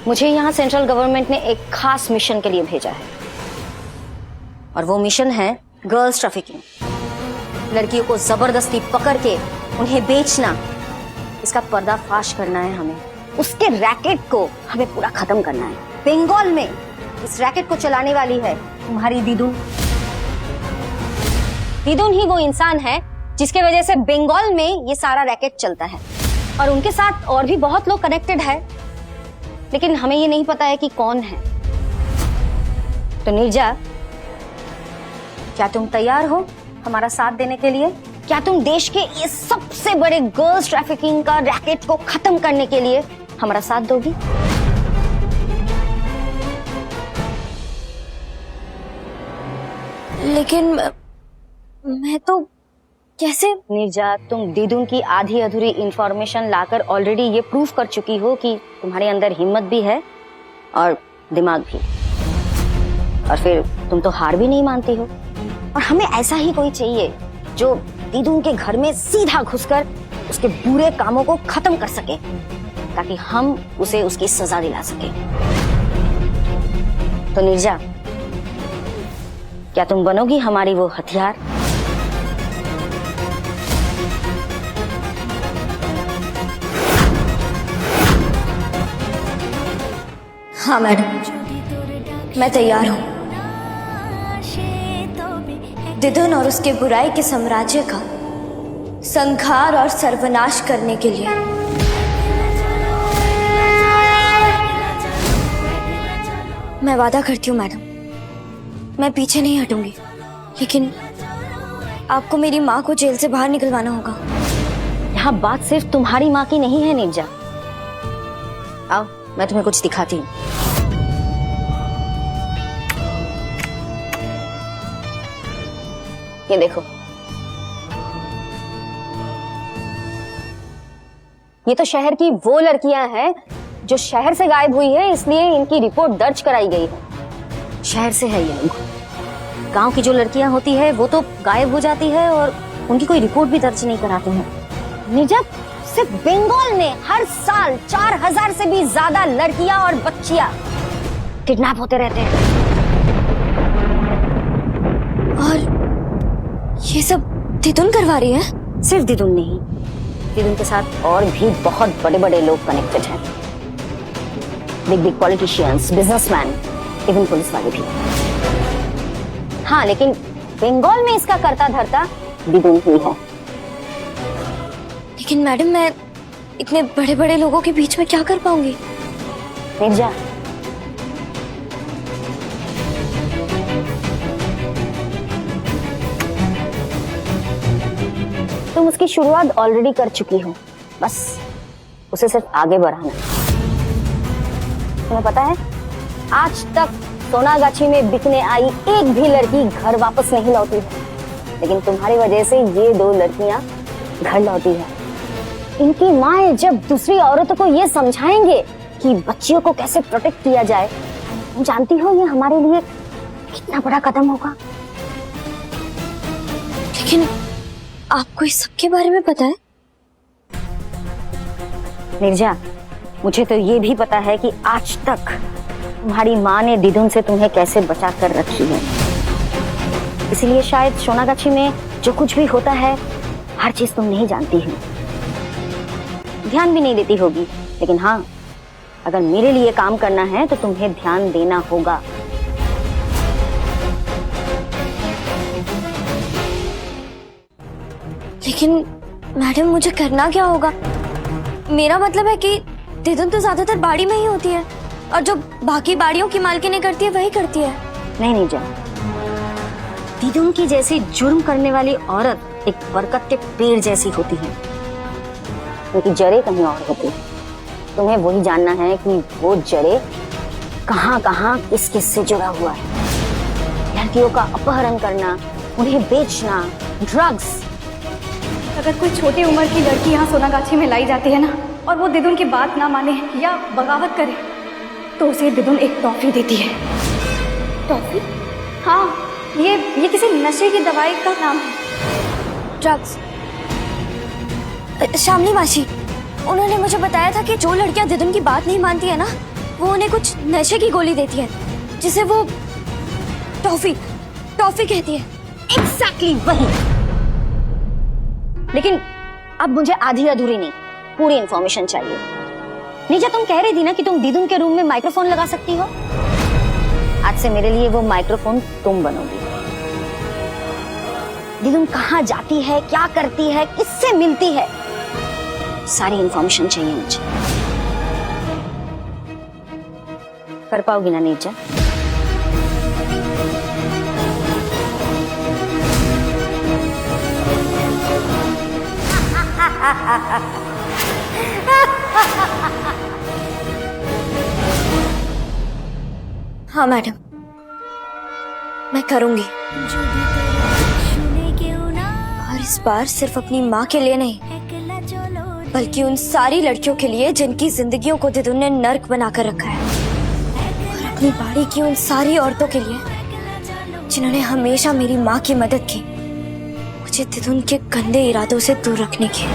मुझे यहाँ central government ने एक खास मिशन के लिए भेजा है और वो मिशन है गर्ल्स ट्रैफिकिंग। लड़कियों को जबरदस्ती पकड़ के उन्हें बेचना, इसका पर्दाफाश करना है हमें। उसके रैकेट को हमें पूरा खत्म करना है। बंगाल में इस रैकेट को चलाने वाली है तुम्हारी दीदून। दीदून ही वो इंसान है जिसके वजह से बंगाल में ये सारा रैकेट चलता है और उनके साथ और भी बहुत लोग कनेक्टेड है, लेकिन हमें ये नहीं पता है कि कौन है। तो नीरजा, क्या तुम तैयार हो हमारा साथ देने के लिए? क्या तुम देश के इस सबसे बड़े गर्ल्स ट्रैफिकिंग का रैकेट को खत्म करने के लिए हमारा साथ दोगी? लेकिन मैं तो कैसे? नीरजा, तुम दीदून की आधी अधूरी इंफॉर्मेशन लाकर ऑलरेडी ये प्रूफ कर चुकी हो कि तुम्हारे अंदर हिम्मत भी है और दिमाग भी, और फिर तुम तो हार भी नहीं मानती हो। और हमें ऐसा ही कोई चाहिए जो दीदून के घर में सीधा घुसकर उसके बुरे कामों को खत्म कर सके, ताकि हम उसे उसकी सजा दिला सके। तो नीरजा, क्या तुम बनोगी हमारी वो हथियार? हाँ मैडम, मैं तैयार हूँ। दिदुन और उसके बुराई के साम्राज्य का संहार और सर्वनाश करने के लिए। मैं वादा करती हूँ मैडम, मैं पीछे नहीं हटूंगी, लेकिन आपको मेरी माँ को जेल से बाहर निकलवाना होगा। यहाँ बात सिर्फ तुम्हारी माँ की नहीं है नीरजा। आओ, मैं तुम्हें कुछ दिखाती हूँ। ये देखो, ये तो शहर की वो लड़कियां हैं जो शहर से गायब हुई है, इसलिए इनकी रिपोर्ट दर्ज कराई गई है। शहर से है ये लोग। गांव की जो लड़कियां होती है वो तो गायब हो जाती है और उनकी कोई रिपोर्ट भी दर्ज नहीं कराते हैं। निजत, सिर्फ बंगाल में हर साल 4000 से भी ज्यादा लड़कियां और बच्चियां किडनैप होते रहते हैं। और ये सब दिदुन करवा रही है? सिर्फ दिदुन नहीं, दिदुन के साथ और भी बहुत बड़े बड़े लोग कनेक्टेड हैं। Big big politicians, businessman, even police वाले भी। हाँ, लेकिन बंगाल में इसका करता धरता दिदुन ही है। लेकिन मैडम, मैं इतने बड़े बड़े लोगों के बीच में क्या कर पाऊंगी? मिर्जा, तुम उसकी शुरुआत ऑलरेडी कर चुकी हो, बस उसे सिर्फ आगे बढ़ाना। तुम्हें पता है, आज तक सोनागाछी में बिकने आई एक भी लड़की घर वापस नहीं लौटी है, लेकिन तुम्हारी वजह से ये 2 लड़कियां घर लौटी है। इनकी माएं जब दूसरी औरतों को ये समझाएंगे कि बच्चियों को कैसे प्रोटेक्ट किया जाए, तुम जानती हो ये हमारे लिए कितना बड़ा कदम होगा। लेकिन आपको इस सब के बारे में पता है? मिर्जा, मुझे तो ये भी पता है कि आज तक तुम्हारी माँ ने दिदुन से तुम्हें कैसे बचा कर रखी है। इसलिए शायद सोनागाछी में जो कुछ भी होता है, हर चीज तुम नहीं जानती हो, ध्यान भी नहीं देती होगी। लेकिन हाँ, अगर मेरे लिए काम करना है तो तुम्हें ध्यान देना होगा। लेकिन मैडम, मुझे करना क्या होगा? मेरा मतलब है कि दिदुन तो ज्यादातर बाड़ी में ही होती है और जो बाकी बाड़ियों की मालकिनें करती है वही करती है। नहीं जा, दिदुन की जैसी जुर्म करने वाली औरत एक बरकत के पेड़ जैसी होती है, क्योंकि जड़ें कहीं और होती है। तुम्हें वही जानना है कि वो जड़ें कहाँ कहाँ किस किस से जुड़ा हुआ है। लड़कियों का अपहरण करना, उन्हें बेचना, ड्रग्स। अगर कोई छोटी उम्र की लड़की यहाँ सोनागाछी में लाई जाती है ना, और वो दिदुन की बात ना माने या बगावत करे, तो उसे दिदुन एक टॉफी देती है। टॉफी? हाँ, ये किसी नशे की दवाई का नाम है। ड्रग्स। शामली मासी, उन्होंने मुझे बताया था कि जो लड़कियां दिदुन की बात नहीं मानती है ना, वो उन्हें कुछ नशे की गोली देती है जिसे वो टॉफी टॉफी कहती है। एग्जैक्टली वही। लेकिन अब मुझे आधी अधूरी नहीं, पूरी इंफॉर्मेशन चाहिए। नीचा, तुम कह रही थी ना कि तुम दीदुन के रूम में माइक्रोफोन लगा सकती हो। आज से मेरे लिए वो माइक्रोफोन तुम बनोगी। दीदुन कहाँ जाती है, क्या करती है, किससे मिलती है, सारी इंफॉर्मेशन चाहिए मुझे। कर पाओगी ना नीचा? हाँ मैडम, मैं करूंगी। और इस बार सिर्फ अपनी माँ के लिए नहीं, बल्कि उन सारी लड़कियों के लिए जिनकी जिंदगियों को दिदुन ने नर्क बनाकर रखा है, और अपनी बाड़ी की उन सारी औरतों के लिए जिन्होंने हमेशा मेरी माँ की मदद की, मुझे दिदुन के गंदे इरादों से दूर रखने की।